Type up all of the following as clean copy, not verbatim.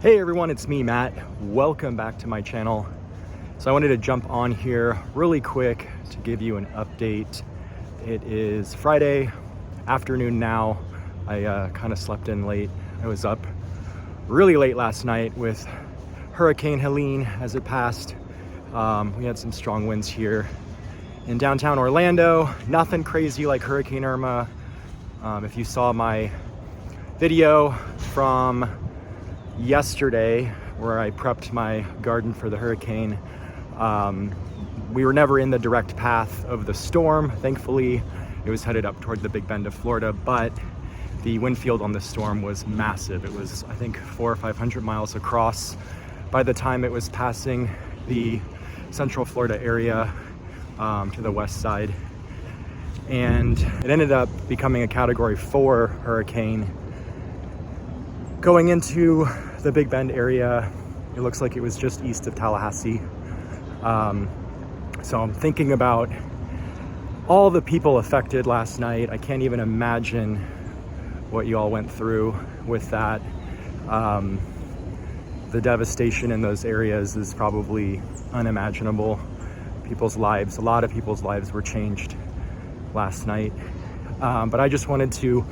Hey everyone, it's me, Matt. Welcome back to my channel. So I wanted to jump on here really quick to give you an update. It is Friday afternoon now. I kind of slept in late. I was up really late last night with Hurricane Helene as it passed. We had some strong winds here in downtown Orlando. Nothing crazy like Hurricane Irma. If you saw my video from yesterday where I prepped my garden for the hurricane, we were never in the direct path of the storm. Thankfully, it was headed up toward the Big Bend of Florida, but the wind field on the storm was massive. It was, I think, 400 or 500 miles across by the time it was passing the Central Florida area to the west side. And it ended up becoming a Category 4 hurricane. Going into the Big Bend area, it looks like it was just east of Tallahassee. So I'm thinking about all the people affected last night. I can't even imagine what you all went through with that. The devastation in those areas is probably unimaginable. People's lives, a lot of people's lives were changed last night. But I just wanted to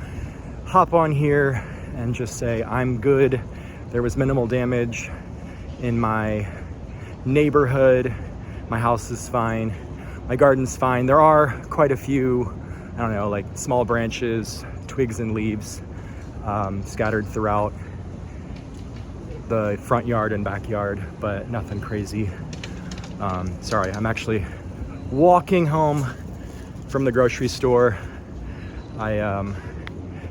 hop on here and just say I'm good. There was minimal damage in my neighborhood. My house is fine. My garden's fine. There are quite a few, I don't know, like small branches, twigs and leaves scattered throughout the front yard and backyard, but nothing crazy. Sorry, I'm actually walking home from the grocery store. I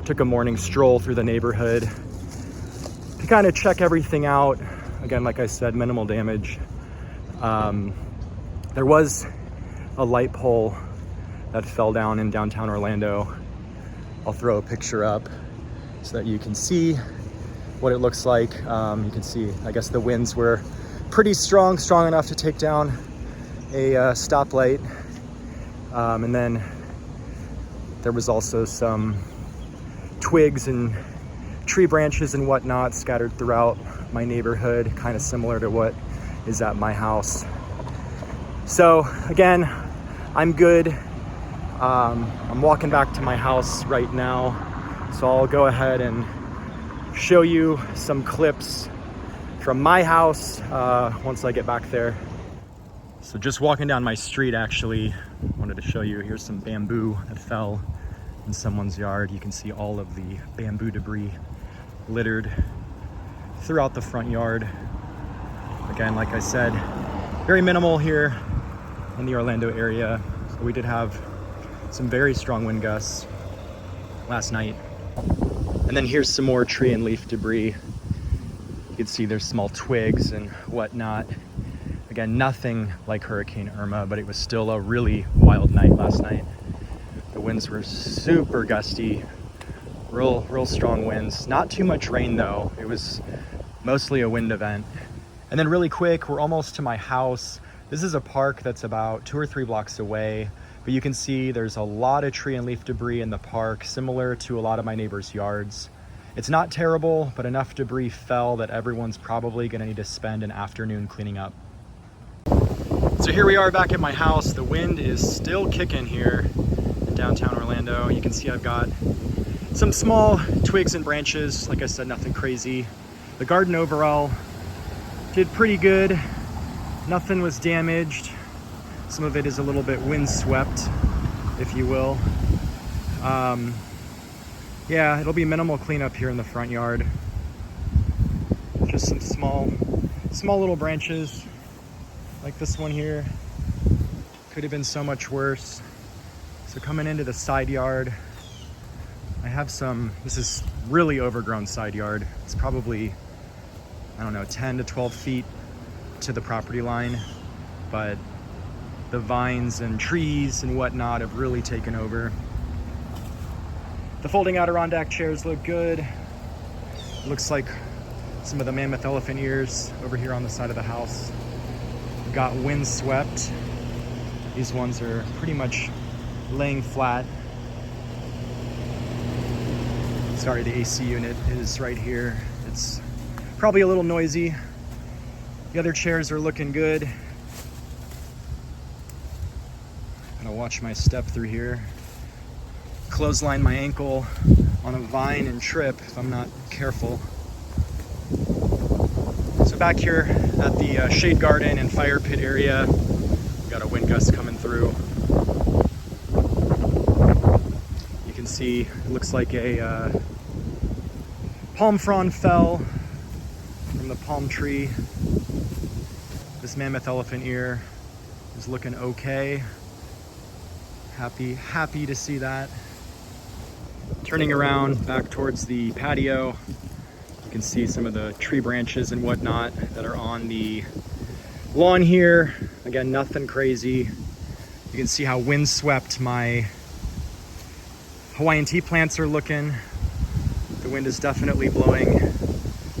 took a morning stroll through the neighborhood to kind of check everything out. Again, like I said, minimal damage. There was a light pole that fell down in downtown Orlando. I'll throw a picture up so that you can see what it looks like. You can see, I guess the winds were pretty strong enough to take down a stoplight. And then there was also some twigs and tree branches and whatnot scattered throughout my neighborhood, kind of similar to what is at my house. So again, I'm good. I'm walking back to my house right now, so I'll go ahead and show you some clips from my house once I get back there. So just walking down my street, actually, wanted to show you, here's some bamboo that fell in someone's yard. You can see all of the bamboo debris littered throughout the front yard. Again, like I said, very minimal here in the Orlando area. So we did have some very strong wind gusts last night. And then here's some more tree and leaf debris. You can see there's small twigs and whatnot. Again, nothing like Hurricane Irma, but it was still a really wild night last night. The winds were super gusty, real strong winds. Not too much rain though. It was mostly a wind event. And then really quick, we're almost to my house. This is a park that's about 2 or 3 blocks away, but you can see there's a lot of tree and leaf debris in the park, similar to a lot of my neighbors' yards. It's not terrible, but enough debris fell that everyone's probably gonna need to spend an afternoon cleaning up. So here we are back at my house. The wind is still kicking here in downtown Orlando. You can see I've got some small twigs and branches. Like I said, nothing crazy. The garden overall did pretty good. Nothing was damaged. Some of it is a little bit windswept, if you will. Yeah, it'll be minimal cleanup here in the front yard. Just some small little branches like this one here. Could have been so much worse. So coming into the side yard, I have this is really overgrown side yard. It's probably, I don't know, 10 to 12 feet to the property line, but the vines and trees and whatnot have really taken over. The folding Adirondack chairs look good. It looks like some of the mammoth elephant ears over here on the side of the house got windswept. These ones are pretty much laying flat. Sorry, the AC unit is right here. It's Probably a little noisy. The other chairs are looking good. Gotta watch my step through here. Clothesline my ankle on a vine and trip if I'm not careful. So back here at the shade garden and fire pit area, we got a wind gust coming through. You can see it looks like a palm frond fell from the palm tree. This mammoth elephant ear is looking okay. Happy to see that. Turning around back towards the patio, you can see some of the tree branches and whatnot that are on the lawn here. Again, nothing crazy. You can see how windswept my Hawaiian tea plants are looking. The wind is definitely blowing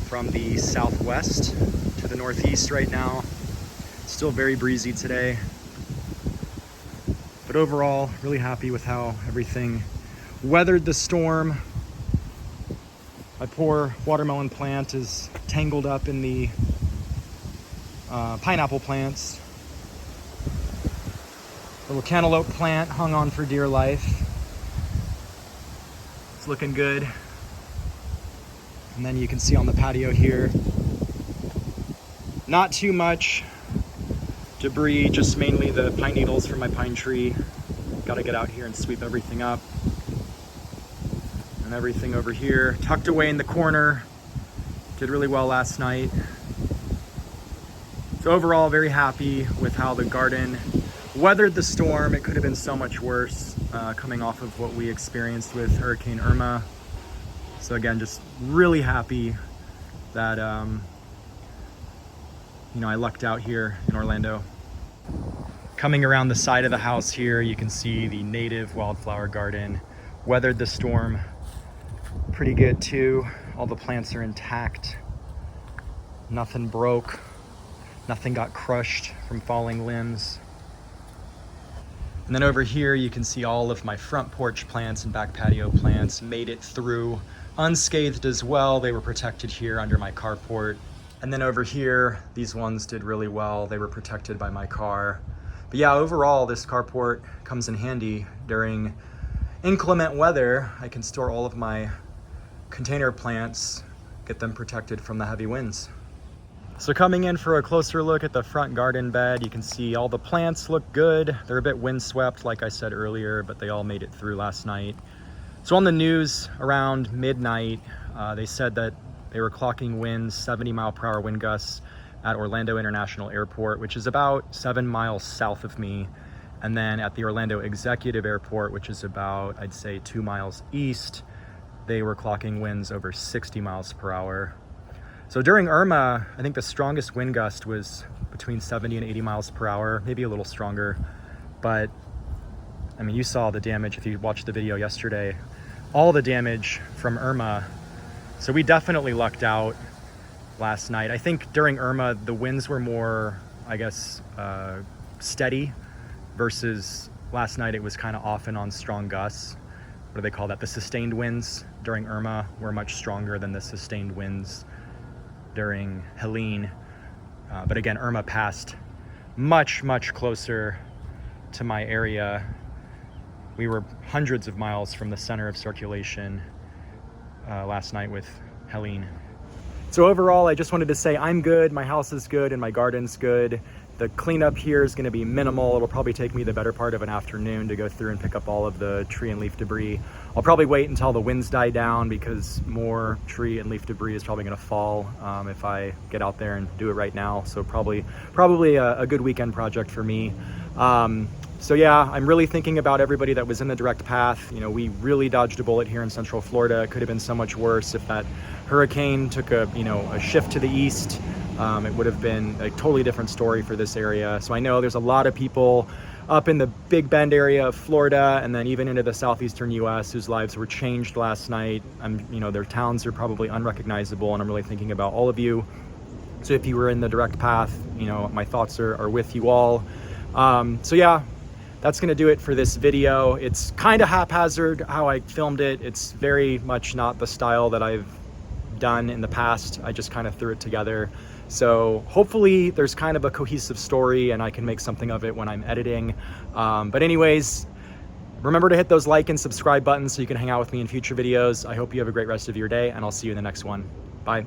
from the southwest to the northeast right now. Still very breezy today. But overall, really happy with how everything weathered the storm. My poor watermelon plant is tangled up in the pineapple plants. Little cantaloupe plant hung on for dear life. It's looking good. And then you can see on the patio here, not too much debris, just mainly the pine needles from my pine tree. Got to get out here and sweep everything up. And everything over here tucked away in the corner. Did really well last night. So overall, very happy with how the garden weathered the storm. It could have been so much worse coming off of what we experienced with Hurricane Irma. So again, just really happy that I lucked out here in Orlando. Coming around the side of the house here, you can see the native wildflower garden weathered the storm pretty good too. All the plants are intact. Nothing broke. Nothing got crushed from falling limbs. And then over here, you can see all of my front porch plants and back patio plants made it through unscathed as well. They were protected here under my carport. And then over here, these ones did really well. They were protected by my car. But yeah, overall, this carport comes in handy during inclement weather. I can store all of my container plants, get them protected from the heavy winds. So coming in for a closer look at the front garden bed, you can see all the plants look good. They're a bit windswept, like I said earlier, but they all made it through last night. So on the news around midnight, they said that they were clocking winds, 70-mile-per-hour wind gusts at Orlando International Airport, which is about 7 miles south of me. And then at the Orlando Executive Airport, which is about, I'd say, 2 miles east, they were clocking winds over 60 miles per hour. So during Irma, I think the strongest wind gust was between 70 and 80 miles per hour, maybe a little stronger. But I mean, you saw the damage if you watched the video yesterday, all the damage from Irma. So we definitely lucked out last night. I think during Irma, the winds were more, I guess, steady versus last night. It was kind of off and on strong gusts. What do they call that? The sustained winds during Irma were much stronger than the sustained winds during Helene. But again, Irma passed much closer to my area. We were hundreds of miles from the center of circulation last night with Helene. So overall, I just wanted to say I'm good, my house is good, and my garden's good. The cleanup here is going to be minimal. It'll probably take me the better part of an afternoon to go through and pick up all of the tree and leaf debris. I'll probably wait until the winds die down because more tree and leaf debris is probably going to fall if I get out there and do it right now. So probably a good weekend project for me. So yeah, I'm really thinking about everybody that was in the direct path. You know, we really dodged a bullet here in Central Florida. It could have been so much worse if that hurricane took a shift to the east. It would have been a totally different story for this area. So I know there's a lot of people up in the Big Bend area of Florida and then even into the southeastern US whose lives were changed last night. Their towns are probably unrecognizable, and I'm really thinking about all of you. So if you were in the direct path, my thoughts are with you all. So yeah, that's gonna do it for this video. It's kind of haphazard how I filmed it. It's very much not the style that I've done in the past. I just kind of threw it together. So hopefully there's kind of a cohesive story and I can make something of it when I'm editing. But anyways, remember to hit those like and subscribe buttons so you can hang out with me in future videos. I hope you have a great rest of your day, and I'll see you in the next one. Bye.